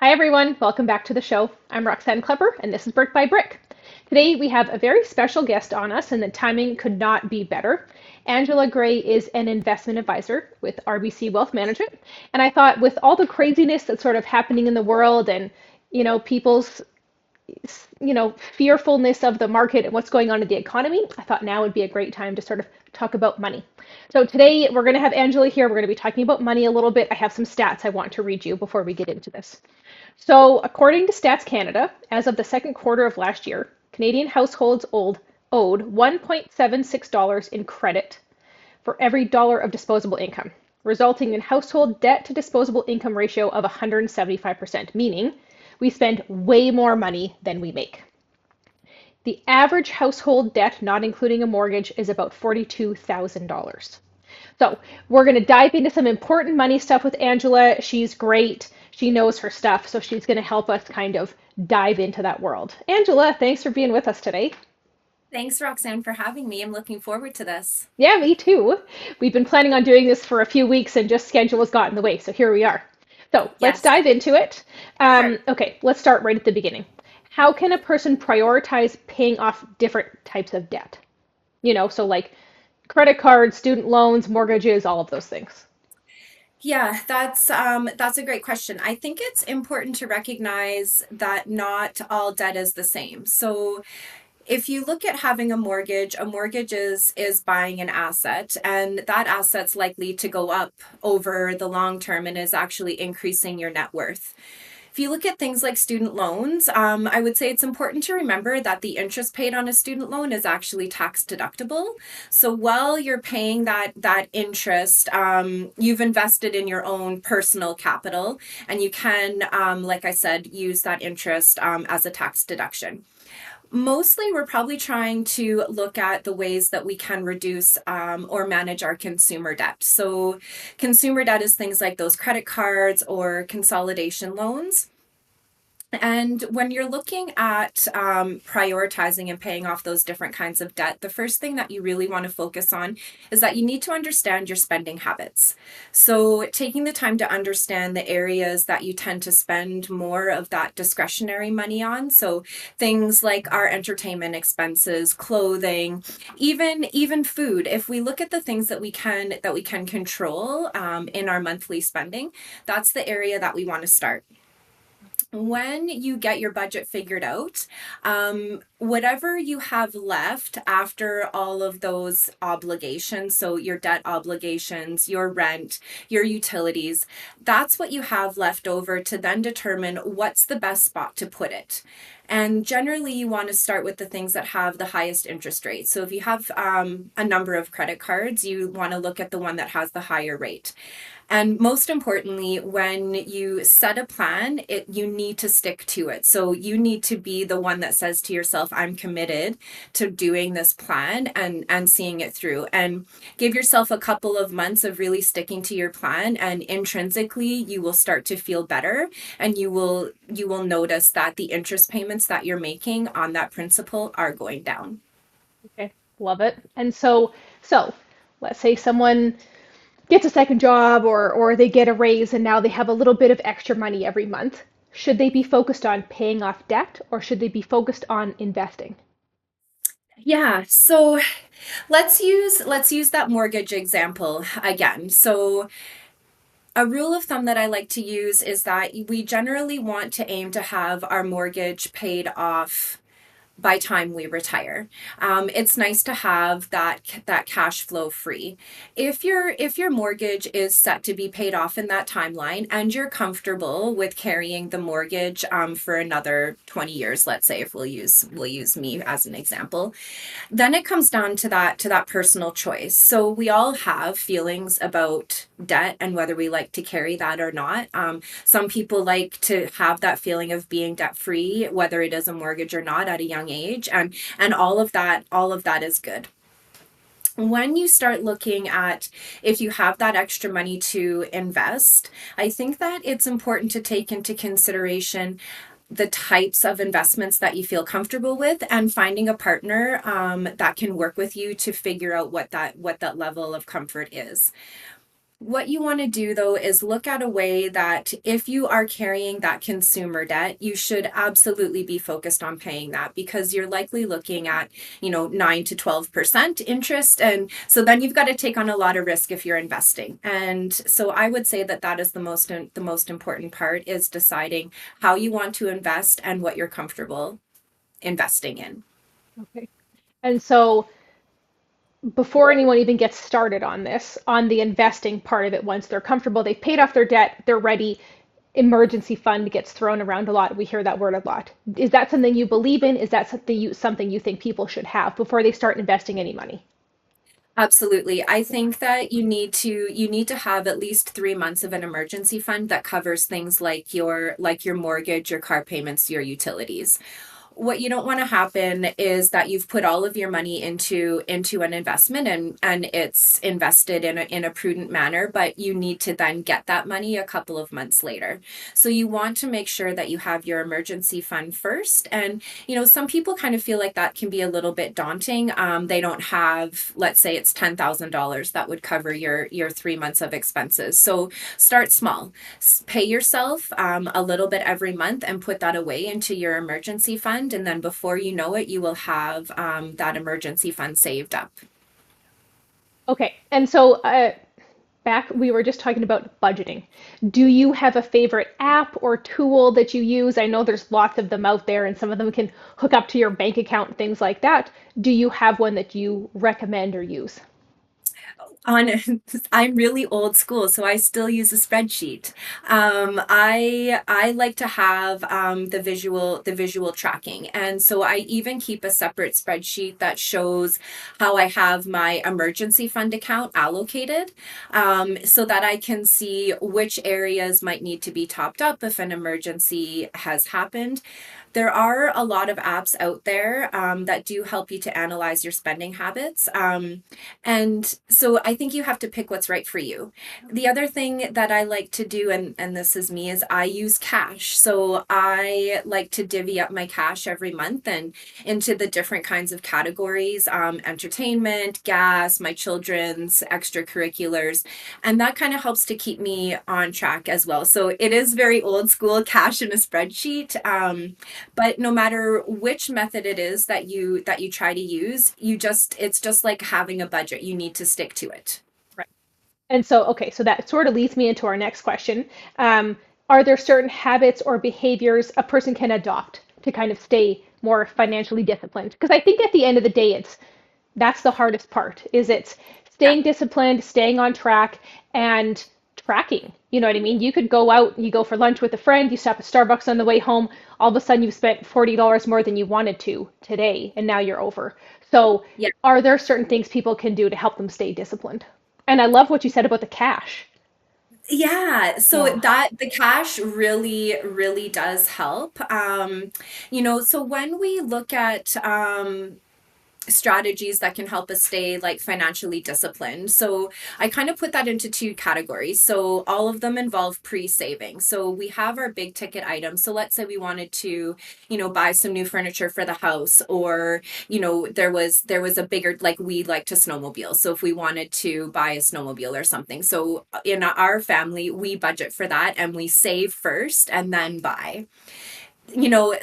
Hi everyone, welcome back to the show. I'm Roxann Klepper and this is Brick by Brick. Today we have a very special guest on us and the timing could not be better. Angela Gray is an investment advisor with RBC Wealth Management, and I thought with all the craziness that's sort of happening in the world and people's fearfulness of the market and what's going on in the economy, I thought now would be a great time to sort of talk about money. So today we're going to have Angela here. We're going to be talking about money a little bit. I have some stats I want to read you before we get into this. So, according to Stats Canada, as of the second quarter of last year, Canadian households owed $1.76 in credit for every dollar of disposable income, resulting in household debt to disposable income ratio of 175%, meaning we spend way more money than we make. The average household debt, not including a mortgage, is about $42,000. So we're going to dive into some important money stuff with Angela. She's great. She knows her stuff. So she's going to help us kind of dive into that world. Angela, thanks for being with us today. Thanks, Roxanne, for having me. I'm looking forward to this. Yeah, me too. We've been planning on doing this for a few weeks and just schedule has got in the way. So here we are. So let's Yes, dive into it. sure. Okay, let's start right at the beginning. How can a person prioritize paying off different types of debt? So like credit cards, student loans, mortgages, all of those things. Yeah, that's a great question. I think it's important to recognize that not all debt is the same. So if you look at having a mortgage is buying an asset, and that asset's likely to go up over the long term and is actually increasing your net worth. If you look at things like student loans, I would say it's important to remember that the interest paid on a student loan is actually tax deductible. So while you're paying that interest, you've invested in your own personal capital, and you can, like I said, use that interest as a tax deduction. Mostly, we're probably trying to look at the ways that we can reduce or manage our consumer debt. So, consumer debt is things like those credit cards or consolidation loans. And when you're looking at prioritizing and paying off those different kinds of debt, the first thing that you really want to focus on is that you need to understand your spending habits. So, taking the time to understand the areas that you tend to spend more of that discretionary money on. So, things like our entertainment expenses, clothing, even food. If we look at the things that we can control in our monthly spending, that's the area that we want to start. When you get your budget figured out, whatever you have left after all of those obligations, so your debt obligations, your rent, your utilities, that's what you have left over to then determine what's the best spot to put it. And generally, you want to start with the things that have the highest interest rate. So if you have a number of credit cards, you want to look at the one that has the higher rate. And most importantly, when you set a plan, you need to stick to it. So you need to be the one that says to yourself, I'm committed to doing this plan and seeing it through. And give yourself a couple of months of really sticking to your plan, and intrinsically you will start to feel better, and you will notice that the interest payments that you're making on that principal are going down. Okay, love it. And so let's say someone gets a second job or they get a raise and now they have a little bit of extra money every month. Should they be focused on paying off debt or should they be focused on investing? Yeah, so let's use that mortgage example again. So a rule of thumb that I like to use is that we generally want to aim to have our mortgage paid off by time we retire. It's nice to have that cash flow free. If your mortgage is set to be paid off in that timeline, and you're comfortable with carrying the mortgage for another 20 years, let's say, if we'll use me as an example, then it comes down to that personal choice. So we all have feelings about debt and whether we like to carry that or not. Some people like to have that feeling of being debt free, whether it is a mortgage or not, at a young age, and all of that is good. When you start looking at if you have that extra money to invest, I think that it's important to take into consideration the types of investments that you feel comfortable with, and finding a partner that can work with you to figure out what that level of comfort is. What you want to do though is look at a way that if you are carrying that consumer debt, you should absolutely be focused on paying that because you're likely looking at, 9 to 12% interest. And so then you've got to take on a lot of risk if you're investing. And so I would say that that is the most important part is deciding how you want to invest and what you're comfortable investing in. Okay. And so before anyone even gets started on this, on the investing part of it, once they're comfortable, they've paid off their debt, they're ready, emergency fund gets thrown around a lot. We hear that word a lot. Is that something you believe in? Is that something you think people should have before they start investing any money? Absolutely. I think that you need to have at least 3 months of an emergency fund that covers things like your mortgage, your car payments, your utilities. What you don't want to happen is that you've put all of your money into an investment and it's invested in a prudent manner, but you need to then get that money a couple of months later. So you want to make sure that you have your emergency fund first. And some people kind of feel like that can be a little bit daunting. They don't have, let's say it's $10,000 that would cover your 3 months of expenses. So start small. Pay yourself a little bit every month and put that away into your emergency fund. And then before you know it, you will have that emergency fund saved up. Okay. And so back, we were just talking about budgeting. Do you have a favorite app or tool that you use? I know there's lots of them out there, and some of them can hook up to your bank account, things like that. Do you have one that you recommend or use? On I'm really old school, so I still use a spreadsheet. I like to have the visual tracking, and so I even keep a separate spreadsheet that shows how I have my emergency fund account allocated, so that I can see which areas might need to be topped up if an emergency has happened. There are a lot of apps out there that do help you to analyze your spending habits. And so I think you have to pick what's right for you. The other thing that I like to do, and this is me, is I use cash. So I like to divvy up my cash every month and into the different kinds of categories, entertainment, gas, my children's extracurriculars. And that kind of helps to keep me on track as well. So it is very old school cash in a spreadsheet. But no matter which method it is that you try to use, it's just like having a budget. You need to stick to it. Right. And so, okay, so that sort of leads me into our next question. Are there certain habits or behaviors a person can adopt to kind of stay more financially disciplined? Because I think at the end of the day, that's the hardest part, is it's Yeah. staying disciplined, staying on track, and tracking. You know what I mean? You could go out, you go for lunch with a friend, you stop at Starbucks on the way home, all of a sudden you've spent $40 more than you wanted to today, and now you're over. So, Yeah. are there certain things people can do to help them stay disciplined? And I love what you said about the cash. Yeah, so Yeah. that the cash really, really does help. So when we look at strategies that can help us stay like financially disciplined. So I kind of put that into two categories. So all of them involve pre-saving. So we have our big ticket items. So let's say we wanted to, buy some new furniture for the house, or, there was a bigger, like we like to snowmobile. So if we wanted to buy a snowmobile or something. So in our family, we budget for that and we save first and then buy.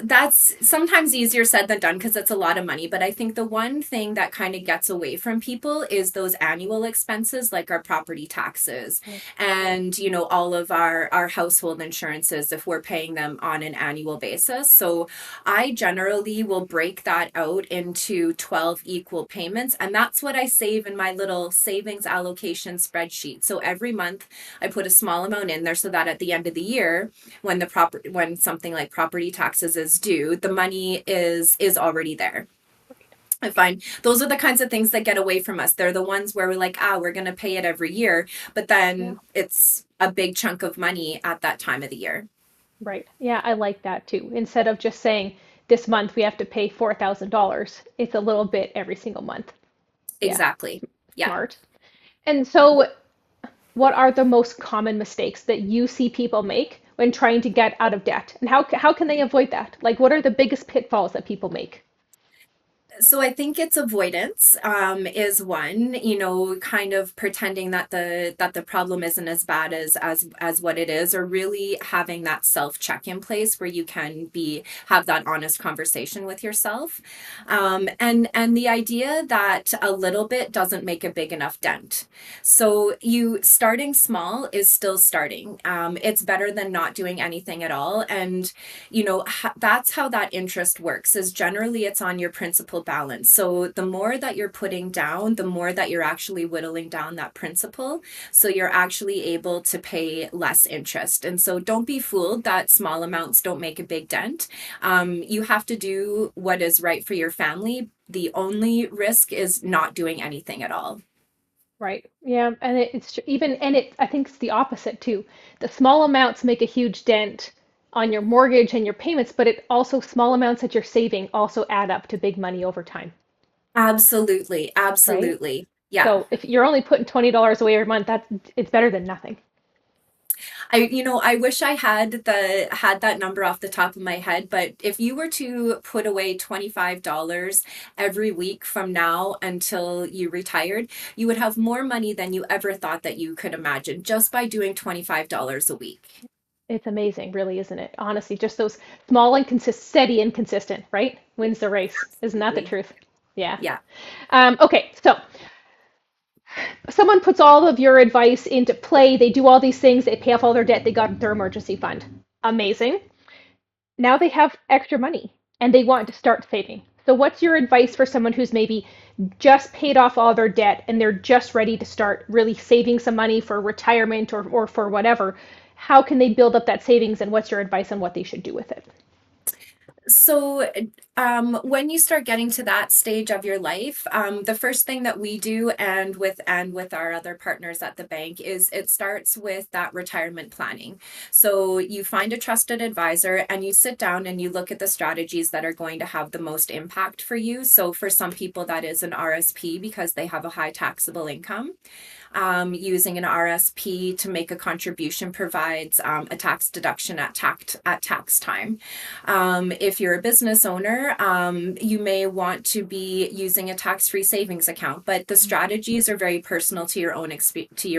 That's sometimes easier said than done because it's a lot of money. But I think the one thing that kind of gets away from people is those annual expenses, like our property taxes and, all of our household insurances if we're paying them on an annual basis. So I generally will break that out into 12 equal payments. And that's what I save in my little savings allocation spreadsheet. So every month I put a small amount in there so that at the end of the year, when something like property taxes is due, the money is already there. I find those are the kinds of things that get away from us. They're the ones where we're like, we're going to pay it every year, but Yeah. then it's a big chunk of money at that time of the year. Right. Yeah, I like that too. Instead of just saying this month we have to pay $4,000, it's a little bit every single month. Yeah, Exactly. Yeah. smart. And so, what are the most common mistakes that you see people make when trying to get out of debt? And how can they avoid that? Like, what are the biggest pitfalls that people make? So I think it's avoidance is one, kind of pretending that the problem isn't as bad as what it is, or really having that self check in place where you can be have that honest conversation with yourself, and the idea that a little bit doesn't make a big enough dent. So you starting small is still starting. It's better than not doing anything at all, and that's how that interest works, is generally it's on your principal balance. So the more that you're putting down, the more that you're actually whittling down that principal, so you're actually able to pay less interest. And so don't be fooled that small amounts don't make a big dent. You have to do what is right for your family. The only risk is not doing anything at all. Right. Yeah. And I think it's the opposite too. The small amounts make a huge dent on your mortgage and your payments, but it also, small amounts that you're saving also add up to big money over time. Absolutely, Right. absolutely. Yeah. So if you're only putting $20 away every month, it's better than nothing. I wish I had that number off the top of my head, but if you were to put away $25 every week from now until you retired, you would have more money than you ever thought that you could imagine, just by doing $25 a week. It's amazing, really, isn't it? Honestly, just those small and steady and consistent, right? Wins the race. Isn't that the Absolutely. truth? Yeah. Yeah. Okay, so someone puts all of your advice into play. They do all these things. They pay off all their debt. They got their emergency fund. Amazing. Now they have extra money and they want to start saving. So, what's your advice for someone who's maybe just paid off all their debt and they're just ready to start really saving some money for retirement or for whatever? How can they build up that savings, and what's your advice on what they should do with it? So, when you start getting to that stage of your life, the first thing that we do, and with our other partners at the bank, is it starts with that retirement planning. So you find a trusted advisor and you sit down and you look at the strategies that are going to have the most impact for you. So for some people, that is an RSP because they have a high taxable income. Using an RSP to make a contribution provides a tax deduction at tax time. If you're a business owner, you may want to be using a tax-free savings account, but the strategies are very personal to your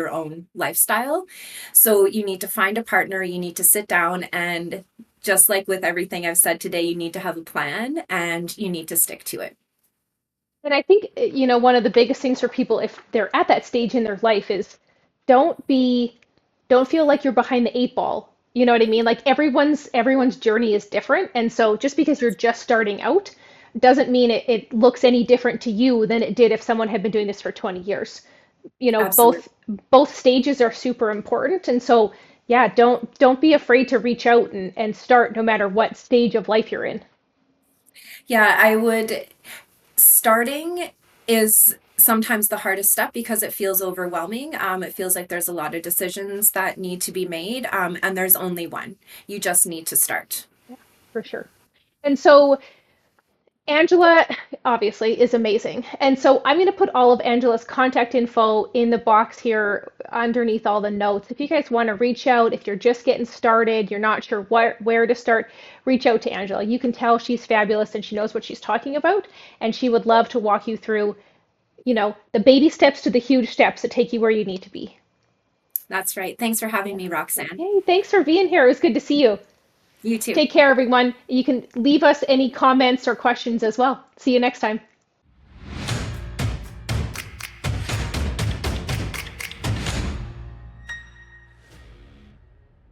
own lifestyle. So you need to find a partner. You need to sit down, and just like with everything I've said today, you need to have a plan and you need to stick to it. And I think, one of the biggest things for people if they're at that stage in their life is don't be, don't feel like you're behind the eight ball. You know what I mean? Like everyone's journey is different. And so just because you're just starting out doesn't mean it looks any different to you than it did if someone had been doing this for 20 years. Absolutely. Both stages are super important. And so yeah, don't be afraid to reach out and start no matter what stage of life you're in. Yeah, I would. Starting is sometimes the hardest step because it feels overwhelming. It feels like there's a lot of decisions that need to be made, and there's only one. You just need to start. Yeah, for sure. And so Angela obviously is amazing. And so I'm going to put all of Angela's contact info in the box here underneath all the notes. If you guys want to reach out, if you're just getting started, you're not sure where to start, reach out to Angela. You can tell she's fabulous and she knows what she's talking about, and she would love to walk you through, the baby steps to the huge steps that take you where you need to be. That's right. Thanks for having Yeah. me, Roxanne. Okay, thanks for being here. It was good to see you. You too. Take care, everyone. You can leave us any comments or questions as well. See you next time.